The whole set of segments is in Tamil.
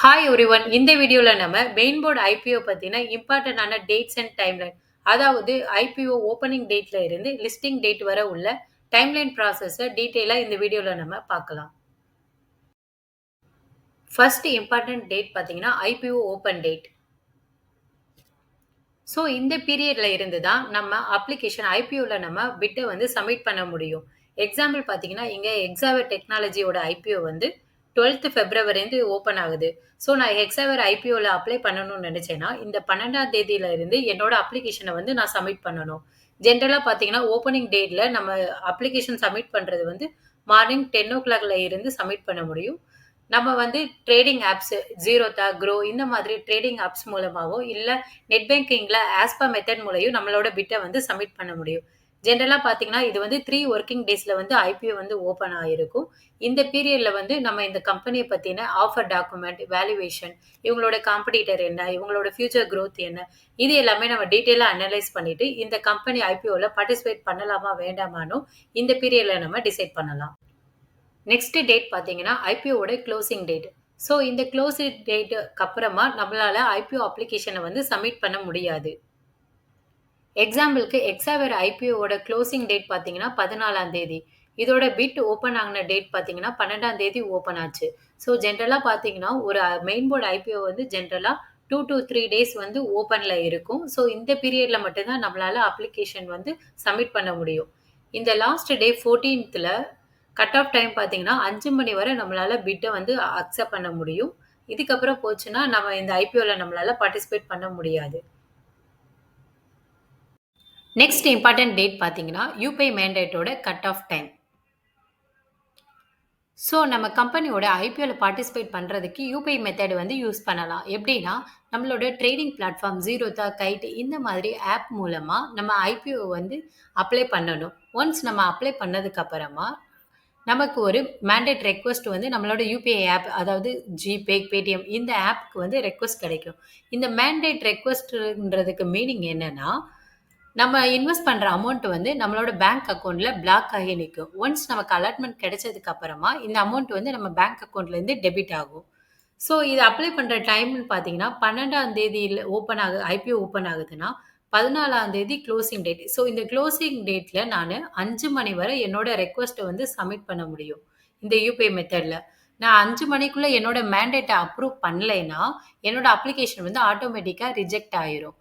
Hi everyone. இந்த வீடியோல நம்ம மெயின் போர்ட் ஐபிஓ பத்தின இம்பார்ட்டன்டான டேட்ஸ் அண்ட் டைம்லைன். அதாவது ஐபிஓ ஓப்பனிங் டேட்ல இருந்து லிஸ்டிங் டேட் வரை உள்ள டைம்லைன் ப்ராசஸ டீட்டெயிலா இந்த வீடியோல நம்ம பார்க்கலாம். ஃபர்ஸ்ட் இம்பார்ட்டன்ட் டேட் பார்த்தீங்கன்னா, ஐபிஓ ஓப்பன் டேட். ஸோ இந்த பீரியட்ல இருந்து தான் நம்ம அப்ளிகேஷன் ஐபிஓல நம்ம பிட்ட வந்து சப்மிட் பண்ண முடியும். எக்ஸாம்பிள் பார்த்தீங்கன்னா, இங்க எக்ஸாவர் டெக்னாலஜியோட ஐபிஓ வந்து 12த் பிப்ரவரிலேருந்து ஓப்பன் ஆகுது. ஸோ நான் எக்ஸாவர் ஐபிஓல அப்ளை பண்ணணும்னு நினைச்சேன்னா, இந்த 12ஆம் தேதியில இருந்து என்னோட அப்ளிகேஷன வந்து நான் சப்மிட் பண்ணணும். ஜென்ரலா பார்த்தீங்கன்னா, ஓப்பனிங் டேட்ல நம்ம அப்ளிகேஷன் சப்மிட் பண்றது வந்து மார்னிங் 10:00ல இருந்து சப்மிட் பண்ண முடியும். நம்ம வந்து ட்ரேடிங் ஆப்ஸ் Zerodha, Groww இந்த மாதிரி ட்ரேடிங் ஆப்ஸ் மூலமாவோ, இல்ல நெட் பேங்கிங்ல ஆஸ் பெர் மெத்தட் மூலயும் நம்மளோட பிட்ட வந்து சப்மிட் பண்ண முடியும். ஜெனரலா பார்த்தீங்கன்னா, இது வந்து 3 வொர்க்கிங் டேஸ்ல வந்து ஐபிஓ வந்து ஓப்பன் ஆயிருக்கும். இந்த பீரியட்ல வந்து நம்ம இந்த கம்பெனிய பத்தின ஆஃபர் டாக்குமெண்ட், வேல்யூவேஷன், இவங்களோட காம்படிட்டர் என்ன, இவங்களோட ஃபியூச்சர் குரோத் என்ன, இது எல்லாமே நம்ம டீட்டெயிலா அனலைஸ் பண்ணிட்டு, இந்த கம்பெனி ஐபிஓல பார்ட்டிசிபேட் பண்ணலாமா, வேண்டாமான்னு இந்த பீரியட்ல நம்ம டிசைட் பண்ணலாம். நெக்ஸ்ட் டேட் பார்த்தீங்கன்னா, ஐபிஓவோட க்ளோசிங் டேட். ஸோ இந்த க்ளோசிங் டேட்டுக்கு அப்புறமா நம்மளால ஐபிஓ அப்ளிகேஷன வந்து சப்மிட் பண்ண முடியாது. எக்ஸாம்பிளுக்கு எக்ஸாவேர் ஐபிஓவோட க்ளோசிங் டேட் பார்த்தீங்கன்னா 14ஆம் தேதி. இதோட பிட் ஓப்பன் ஆகுன டேட் பார்த்தீங்கன்னா 12ஆம் தேதி ஓப்பன் ஆச்சு. ஸோ ஜென்ரலா பார்த்தீங்கன்னா, ஒரு மெயின் போர்ட் ஐபிஓ வந்து ஜென்ரலா 2 டூ 3 டேஸ் வந்து ஓப்பன்ல இருக்கும். ஸோ இந்த பீரியட்ல மட்டும் தான் நம்மளால அப்ளிகேஷன் வந்து சப்மிட் பண்ண முடியும். இந்த லாஸ்ட் டே 14த்ல கட் ஆஃப் டைம் பார்த்தீங்கன்னா, 5 மணி வரை நம்மளால பிட்ட வந்து அக்செப்ட் பண்ண முடியும். இதுக்கப்புறம் போச்சுன்னா, நம்ம இந்த ஐபிஓல நம்மளால பார்ட்டிசிபேட் பண்ண முடியாது. நெக்ஸ்ட் இம்பார்ட்டன்ட் டேட் பார்த்தீங்கன்னா, யுபிஐ மேண்டேட்டோட கட் ஆஃப் டைம். ஸோ நம்ம கம்பெனியோட ஐபிஓல பார்ட்டிசிபேட் பண்றதுக்கு யுபிஐ மெத்தட் வந்து யூஸ் பண்ணலாம். எப்படின்னா, நம்மளோட ட்ரேடிங் பிளாட்ஃபார்ம் Zerodha, Kite இந்த மாதிரி ஆப் மூலமா நம்ம ஐபிஓ வந்து அப்ளை பண்ணணும். ஒன்ஸ் நம்ம அப்ளை பண்ணதுக்கு அப்புறமா, நமக்கு ஒரு மேண்டேட் ரெக்வெஸ்ட் வந்து நம்மளோட யுபிஐ ஆப் அதாவது ஜிபே, பேடிஎம் இந்த ஆப்க்கு வந்து ரெக்வெஸ்ட் கிடைக்கும். இந்த மேண்டேட் ரெக்வெஸ்ட்ன்றதுக்கு மீனிங் என்னன்னா, நம்ம இன்வெஸ்ட் பண்ற அமௌண்ட் வந்து நம்மளோட பேங்க் அக்கவுண்ட்ல பிளாக் ஆகி நிக்கும். ஒன்ஸ் நமக்கு அலாட்மெண்ட் கிடைச்சதுக்கு அப்புறமா, இந்த அமௌண்ட் வந்து நம்ம பேங்க் அக்கவுண்ட்ல இருந்து டெபிட் ஆகும். ஸோ இது அப்ளை பண்ற டைம்ன்னு பார்த்தீங்கன்னா, 12ஆம் தேதியில ஐபிஓ ஓப்பன் ஆகுதுன்னா, 14ஆம் தேதி க்ளோசிங் டேட். ஸோ இந்த க்ளோசிங் டேட்ல நானு 5 மணி வரை என்னோட ரெக்வெஸ்ட்ட வந்து சப்மிட் பண்ண முடியும். இந்த யுபிஐ மெத்தட்ல. நான் 5 மணிக்குள்ள என்னோட மேண்டேட்ட அப்ரூவ் பண்ணலைன்னா, என்னோட அப்ளிகேஷன் வந்து ஆட்டோமேட்டிக்கா ரிஜெக்ட் ஆயிரும்.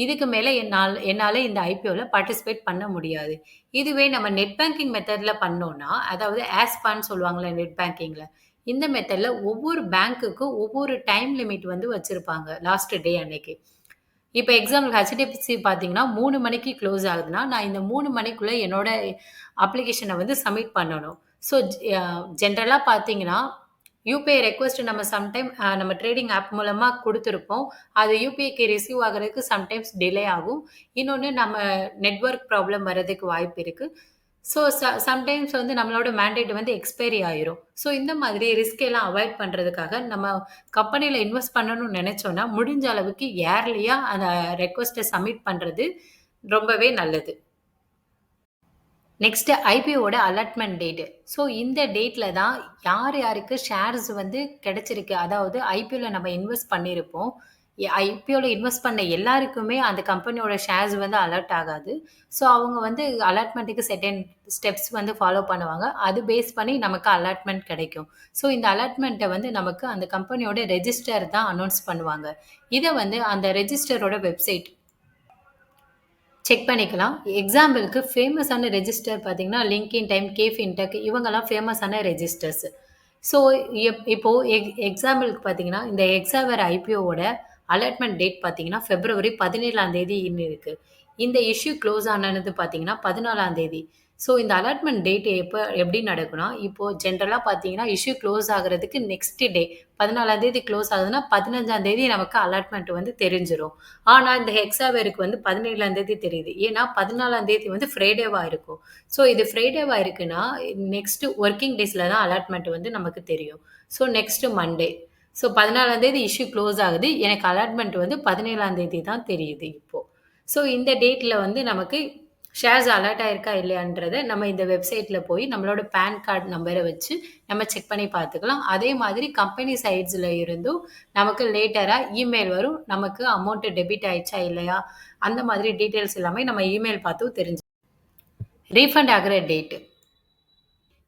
இதுக்கு மேல என்னால இந்த ஐபிஓல பார்ட்டிசிபேட் பண்ண முடியாது. இதுவே நம்ம நெட் பேங்கிங் மெத்தட்ல பண்ணோம்னா, அதாவது ஆஸ்பான்னு சொல்லுவாங்கல்ல நெட் பேங்கிங்ல. இந்த மெத்தட்ல ஒவ்வொரு பேங்க்குக்கும் ஒவ்வொரு டைம் லிமிட் வந்து வச்சிருப்பாங்க. லாஸ்ட் டே அன்னைக்கு. இப்ப எக்ஸாம்பிள் ஹெச்டிஎஃப்சி பார்த்தீங்கன்னா, 3 மணிக்கு க்ளோஸ் ஆகுதுன்னா, நான் இந்த 3 மணிக்குள்ள என்னோட அப்ளிகேஷன வந்து சப்மிட் பண்ணணும். ஸோ ஜென்ரலா பார்த்தீங்கன்னா, யுபிஐ ரெக்வெஸ்ட் நம்ம சம்டைம் நம்ம ட்ரேடிங் ஆப் மூலமா குடுத்துருப்போம். அது யுபிஐக்கு ரிசீவ் ஆகுறதுக்கு சம்டைம்ஸ் டிலே ஆகும். இன்னொன்னு நம்ம நெட்வொர்க் ப்ராப்ளம் வரதுக்கு வாய்ப்பு இருக்கு. ஸோ சம்டைம்ஸ் வந்து நம்மளோட மேண்டேட் வந்து எக்ஸ்பைரி ஆயிரும். ஸோ இந்த மாதிரி ரிஸ்க் எல்லாம் அவாய்ட் பண்றதுக்காக நம்ம கம்பெனில இன்வெஸ்ட் பண்ணணும்னு நெனைச்சோம்னா, முடிஞ்ச அளவுக்கு ஏர்லியா அந்த ரெக்வெஸ்ட்ட சப்மிட் பண்றது ரொம்பவே நல்லது. நெக்ஸ்ட் ஐபிஓட அலாட்மெண்ட் டேட். ஸோ இந்த டேட்ல தான் யாருக்கு ஷேர்ஸ் வந்து கிடைச்சிருக்கு. அதாவது ஐபிஓல நம்ம இன்வெஸ்ட் பண்ணியிருப்போம். ஐபிஓல இன்வெஸ்ட் பண்ண எல்லாருக்குமே அந்த கம்பெனியோட ஷேர்ஸ் வந்து அலாட் ஆகாது. ஸோ அவங்க வந்து அலாட்மெண்ட்டுக்கு செர்டைன் ஸ்டெப்ஸ் வந்து ஃபாலோ பண்ணுவாங்க. அது பேஸ் பண்ணி நமக்கு அலாட்மெண்ட் கிடைக்கும். ஸோ இந்த அலாட்மெண்ட்ட வந்து நமக்கு அந்த கம்பெனியோட ரெஜிஸ்டர் தான் அனௌன்ஸ் பண்ணுவாங்க. இத வந்து அந்த ரெஜிஸ்டரோட வெப்சைட் செக் பண்ணிக்கலாம். எக்ஸாம்பிளுக்கு ஃபேமஸான ரெஜிஸ்டர் பார்த்தீங்கன்னா, லிங்க்டின் டைம், கேஃபின்டெக் இவங்கலாம் ஃபேமஸான ரெஜிஸ்டர்ஸ். ஸோ இப்போ எக்ஸாம்பிளுக்கு பார்த்தீங்கன்னா, இந்த எக்ஸாவர் ஐபிஓவோட அலாட்மெண்ட் டேட் பார்த்தீங்கன்னா, பிப்ரவரி 17ஆம் தேதின்னு இருக்கு. இந்த இஷ்யூ க்ளோஸ் ஆனது பார்த்தீங்கன்னா, 14ஆம் தேதி. ஸோ இந்த அலாட்மெண்ட் டேட் எப்படி நடக்கும்னா, இப்போ ஜென்ரலா பார்த்தீங்கன்னா, இஷ்யூ க்ளோஸ் ஆகுறதுக்கு நெக்ஸ்ட் டே 14ஆம் தேதி க்ளோஸ் ஆகுதுன்னா, 15ஆம் தேதி நமக்கு அலாட்மெண்ட் வந்து தெரிஞ்சிரும். ஆனா, இந்த ஹெக்ஸாவேருக்கு வந்து 17ஆம் தேதி தெரியுது. ஏன்னா, 14ஆம் தேதி வந்து ஃப்ரைடேவா இருக்கும். ஸோ இது ஃப்ரைடேவா இருக்குன்னா, நெக்ஸ்ட் வொர்க்கிங் டேஸ்ல தான் அலாட்மெண்ட் வந்து நமக்கு தெரியும். So next Monday. ஸோ 14ஆம் தேதி இஷ்யூ க்ளோஸ் ஆகுது. எனக்கு அலாட்மெண்ட் வந்து 17ஆம் தேதி தான் தெரியுது இப்போ. ஸோ இந்த டேட்ல வந்து நமக்கு ஷேர்ஸ் அலர்ட் ஆயிருக்கா இல்லையான்றத நம்ம இந்த வெப்சைட்ல போய் நம்மளோட பான் கார்டு நம்பர வச்சு நம்ம செக் பண்ணி பார்த்துக்கலாம். அதே மாதிரி கம்பெனி சைட்ஸ்ல இருந்தும் நமக்கு லேட்டரா இமெயில் வரும். நமக்கு அமௌண்ட் டெபிட் ஆயிடுச்சா இல்லையா? அந்த மாதிரி டீட்டெயில்ஸ் எல்லாமே நம்ம இமெயில் பார்த்தும் ரீஃபண்ட் ஆகுற டேட்.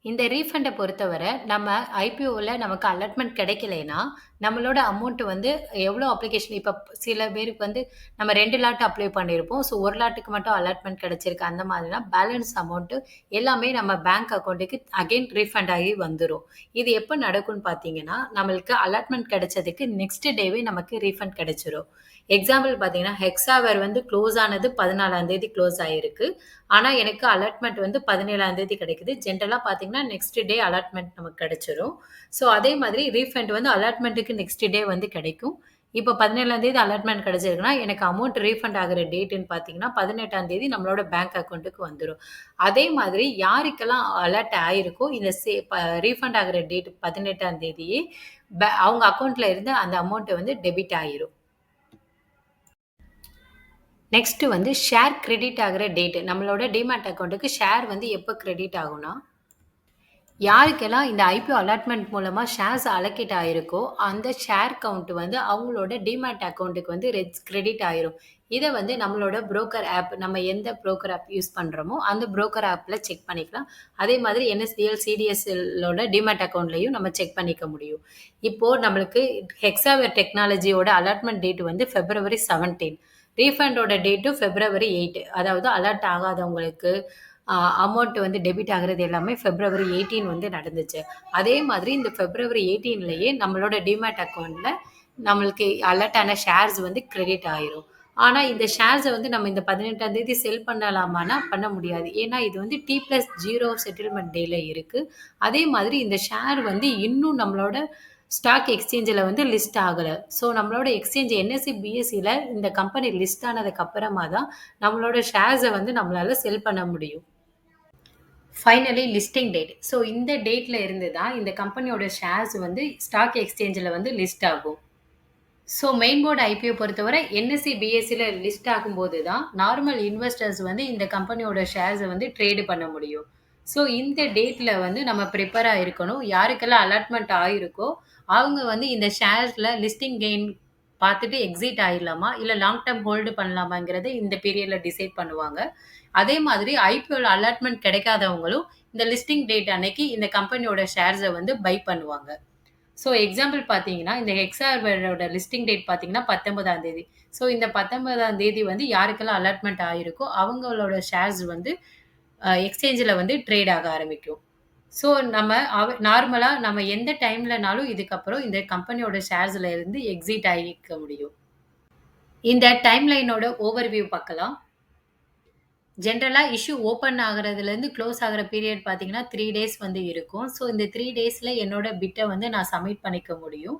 இந்த ரீஃபண்ட பொறுத்தவரை, நம்ம ஐபிஓல நமக்கு அலாட்மெண்ட் கிடைக்கலைன்னா, நம்மளோட அமௌண்ட் வந்து எவ்வளோ அப்ளிகேஷன் இப்ப சில பேருக்கு வந்து நம்ம 2 லாட் அப்ளை பண்ணியிருப்போம். ஸோ 1 லாட்டுக்கு மட்டும் அலாட்மெண்ட் கிடைச்சிருக்கு. அந்த மாதிரினா பேலன்ஸ் அமௌண்ட் எல்லாமே நம்ம பேங்க் அக்கவுண்ட்டுக்கு அகைன் ரீஃபண்ட் ஆகி வந்துரும். இது எப்ப நடக்கும்னு பார்த்தீங்கன்னா, நம்மளுக்கு அலாட்மெண்ட் கிடைச்சதுக்கு நெக்ஸ்ட் டேவே நமக்கு ரீஃபண்ட் கிடைச்சிரும். எக்ஸாம்பிள் பார்த்தீங்கன்னா, ஹெக்ஸாவர் வந்து க்ளோஸ் ஆனது 14ஆம் தேதி க்ளோஸ் ஆயிருக்கு. ஆனா, எனக்கு அலாட்மெண்ட் வந்து 17ஆம் தேதி கிடைக்குது. ஜென்ரலா பார்த்தீங்கன்னா, நெக்ஸ்ட் டே அலாட்மெண்ட் நமக்கு கிடைச்சிரும். ஸோ, அதே மாதிரி ரீஃபண்ட் வந்து அலாட்மெண்ட்டுக்கு நெக்ஸ்ட் டே வந்து கிடைக்கும். இப்போ 17ஆம் தேதி அலாட்மெண்ட் கிடைச்சிருக்குன்னா, எனக்கு அமௌண்ட் ரீஃபண்ட் ஆகுற டேட்டுன்னு பார்த்தீங்கன்னா, 18ஆம் தேதி நம்மளோட பேங்க் அக்கவுண்ட்டுக்கு வந்துரும். அதே மாதிரி யாருக்கெல்லாம் அலர்ட் ஆயிருக்கோ, இந்த ரீஃபண்ட் ஆகுற டேட் 18ஆம் தேதியே அவங்க அக்கவுண்ட்ல இருந்து அந்த அமௌண்ட் வந்து டெபிட் ஆயிரும். நெக்ஸ்ட் வந்து ஷேர் கிரெடிட் ஆகுற டேட். நம்மளோட டிமேட் அக்கவுண்ட்டுக்கு ஷேர் வந்து எப்போ கிரெடிட் ஆகும்னா, யாருக்கெல்லாம் இந்த ஐபிஓ அலாட்மெண்ட் மூலமா ஷேர்ஸ் அலோகேட் ஆயிருக்கோ, அந்த ஷேர் கவுண்ட் வந்து அவங்களோட டிமேட் அக்கவுண்ட்டுக்கு வந்து கிரெடிட் ஆயிரும். இத வந்து நம்மளோட புரோக்கர் ஆப் நம்ம எந்த புரோக்கர் ஆப் யூஸ் பண்றோமோ, அந்த புரோக்கர் ஆப்ல செக் பண்ணிக்கலாம். அதே மாதிரி என்எஸ்டிஎல், சிடிஎஸ்எல்லோட டிமேட் அக்கவுண்ட்லயும் நம்ம செக் பண்ணிக்க முடியும். இப்போ நம்மளுக்கு ஹெக்ஸாவேர் டெக்னாலஜியோட அலாட்மெண்ட் டேட் வந்து February 17. ரீஃபண்டோட டேட்டும் February 8. அதாவது அலர்ட் ஆகாதவங்களுக்கு அமௌண்ட் வந்து டெபிட் ஆகுறது எல்லாமே February 18 வந்து நடந்துச்சு. அதே மாதிரி இந்த February 18லயே நம்மளோட டிமேட் அக்கவுண்ட்ல நம்மளுக்கு அலர்ட் ஆன ஷேர்ஸ் வந்து கிரெடிட் ஆயிரும். ஆனா இந்த ஷேர்ஸ வந்து நம்ம இந்த 18ஆம் தேதி செல் பண்ணலாமான்னா பண்ண முடியாது. ஏன்னா இது வந்து T+0 செட்டில்மென்ட் டேல இருக்கு. அதே மாதிரி இந்த ஷேர் வந்து இன்னும் நம்மளோட ஸ்டாக் எக்ஸ்சேஞ்சில வந்து லிஸ்ட் ஆகல. ஸோ நம்மளோட எக்ஸ்சேஞ்ச் என்எஸ்சி, பிஎஸ்சில இந்த கம்பெனி லிஸ்ட் ஆனதுக்கு அப்புறமா தான் நம்மளோட ஷேர்ஸ வந்து நம்மளால செல் பண்ண முடியும். Finally listing date. ஸோ இந்த டேட்ல இருந்து தான் இந்த கம்பெனியோட ஷேர்ஸ் வந்து ஸ்டாக் எக்ஸ்சேஞ்சில வந்து லிஸ்ட் ஆகும். ஸோ மெயின் போர்ட் ஐபிஓ பொறுத்தவரை என்எஸ்சி, பிஎஸ்சில லிஸ்ட் ஆகும்போது தான் நார்மல் இன்வெஸ்டர்ஸ் வந்து இந்த கம்பெனியோட ஷேர்ஸ வந்து ட்ரேடு பண்ண முடியும். ஸோ இந்த டேட்ல வந்து நம்ம ப்ரிப்பேரா இருக்கணும். யாருக்கெல்லாம் அலாட்மெண்ட் ஆயிருக்கோ, அவங்க வந்து இந்த ஷேர்ஸ்ல லிஸ்டிங் கெயின் பார்த்துட்டு எக்ஸிட் ஆயிரலாமா, இல்ல லாங் டெர்ம் ஹோல்டு பண்ணலாமாங்கிறத இந்த பீரியட்ல டிசைட் பண்ணுவாங்க. அதே மாதிரி ஐபிஓல அலாட்மெண்ட் கிடைக்காதவங்களும் இந்த லிஸ்டிங் டேட் அன்னைக்கு இந்த கம்பெனியோட ஷேர்ஸ வந்து பை பண்ணுவாங்க. ஸோ எக்ஸாம்பிள் பார்த்தீங்கன்னா, இந்த ஹெக்ஸாவேரோட லிஸ்டிங் டேட் பார்த்தீங்கன்னா 19ஆம் தேதி. ஸோ இந்த 19ஆம் தேதி வந்து யாருக்கெல்லாம் அலாட்மெண்ட் ஆயிருக்கோ, அவங்களோட ஷேர்ஸ் வந்து எக்ஸ்சேஞ்சில வந்து ட்ரேட் ஆக ஆரம்பிக்கும். ஸோ நம்ம நார்மலா நம்ம எந்த டைம்லனாலும் இதுக்கப்புறம் இந்த கம்பெனியோட ஷேர்ஸ்ல இருந்து எக்ஸிட் ஆகிக்க முடியும். இந்த டைம்லைனோட ஓவர்வியூ பார்க்கலாம். ஜென்ரலா இஷ்யூ ஓப்பன் ஆகுறதுலேருந்து க்ளோஸ் ஆகுற பீரியட் பார்த்தீங்கன்னா, 3 டேஸ் வந்து இருக்கும். ஸோ, இந்த 3 டேஸ்ல என்னோட பிட்ட வந்து நான் சப்மிட் பண்ணிக்க முடியும்.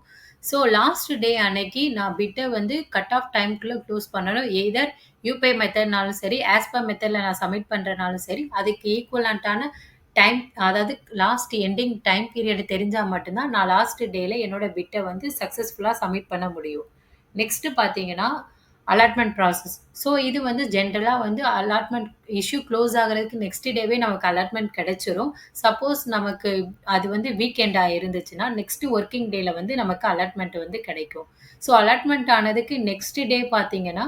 ஸோ, லாஸ்ட் டே அன்னைக்கு நான் பிட்ட வந்து கட் ஆஃப் டைம்க்குள்ள க்ளோஸ் பண்ணணும். எய்தர் யூபிஐ மெத்தட்னாலும் சரி, ஆஸ் பெர் மெத்தட்ல நான் சப்மிட் பண்றனாலும் சரி, அதுக்கு ஈக்குவலன்ட்டான டைம் அதாவது லாஸ்ட் எண்டிங் டைம் பீரியட் தெரிஞ்சா மட்டும் தான் நான் லாஸ்ட் டேல என்னோட பிட்ட வந்து சக்சஸ்ஃபுல்லா சப்மிட் பண்ண முடியும். நெக்ஸ்ட் பார்த்தீங்கன்னா, அலாட்மெண்ட் ப்ராசஸ். ஸோ இது வந்து ஜென்ரலா வந்து அலாட்மெண்ட் இஷ்யூ க்ளோஸ் ஆகுறதுக்கு நெக்ஸ்ட் டேவே நமக்கு அலாட்மெண்ட் கிடைச்சிரும். சப்போஸ் நமக்கு அது வந்து வீக்கெண்டா இருந்துச்சுன்னா, நெக்ஸ்ட் ஒர்க்கிங் டேல வந்து நமக்கு அலாட்மெண்ட் வந்து கிடைக்கும். ஸோ அலாட்மெண்ட் ஆனதுக்கு நெக்ஸ்ட் டே பார்த்தீங்கன்னா,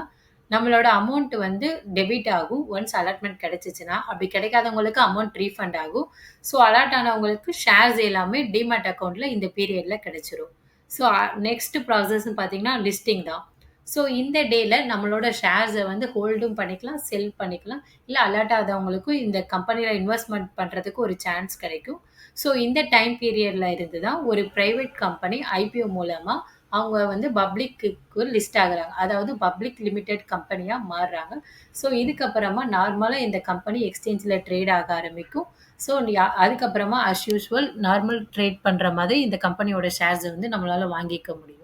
நம்மளோட அமௌண்ட் வந்து டெபிட் ஆகும். ஒன்ஸ் அலாட்மெண்ட் கிடைச்சுச்சுன்னா. அப்படி கிடைக்காதவங்களுக்கு அமௌண்ட் ரீஃபண்ட் ஆகும். ஸோ அலாட் ஆனவங்களுக்கு ஷேர்ஸ் எல்லாமே டிமேட் அக்கவுண்ட்ல இந்த பீரியட்ல கிடைச்சிரும். ஸோ நெக்ஸ்ட் ப்ராசஸ்ன்னு பார்த்தீங்கன்னா, லிஸ்டிங் தான். ஸோ இந்த டேல நம்மளோட ஷேர்ஸ வந்து ஹோல்டும் பண்ணிக்கலாம், செல் பண்ணிக்கலாம். இல்ல அலர்ட் ஆகாதவங்களுக்கும் இந்த கம்பெனில இன்வெஸ்ட்மென்ட் பண்றதுக்கு ஒரு சான்ஸ் கிடைக்கும். ஸோ இந்த டைம் பீரியட்ல இருந்து தான் ஒரு பிரைவேட் கம்பெனி ஐபிஓ மூலமா அவங்க வந்து பப்ளிக்குக்கு லிஸ்ட் ஆகுறாங்க. அதாவது பப்ளிக் லிமிடெட் கம்பெனியா மாறுறாங்க. ஸோ இதுக்கப்புறமா நார்மலா இந்த கம்பெனி எக்ஸ்சேஞ்ச்ல ட்ரேட் ஆக ஆரம்பிக்கும். ஸோ அதுக்கப்புறமா அஸ் யூசுவல் நார்மல் ட்ரேட் பண்ற மாதிரி இந்த கம்பெனியோட ஷேர்ஸ வந்து நம்மளால வாங்கிக்க முடியும்.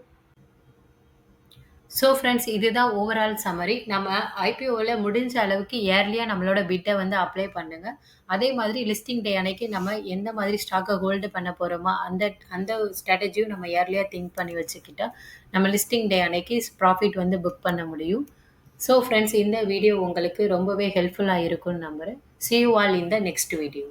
ஸோ ஃப்ரெண்ட்ஸ் இதுதான் ஓவரால் சம்மரி. நம்ம ஐபிஓல முடிஞ்ச அளவுக்கு இயர்லியா நம்மளோட பிட்ட வந்து அப்ளை பண்ணுங்க. அதே மாதிரி லிஸ்டிங் டே அன்னைக்கு நம்ம எந்த மாதிரி ஸ்டாக்க ஹோல்டு பண்ண போறோமோ, அந்த அந்த ஸ்ட்ராட்டஜியும் நம்ம இயர்லியா திங்க் பண்ணி வச்சுக்கிட்டா, நம்ம லிஸ்டிங் டே அன்னைக்கு ப்ராஃபிட் வந்து புக் பண்ண முடியும். ஸோ ஃப்ரெண்ட்ஸ், இந்த வீடியோ உங்களுக்கு ரொம்பவே ஹெல்ப்ஃபுல்லா இருக்கும்னு நம்புறேன். See you all in the next video.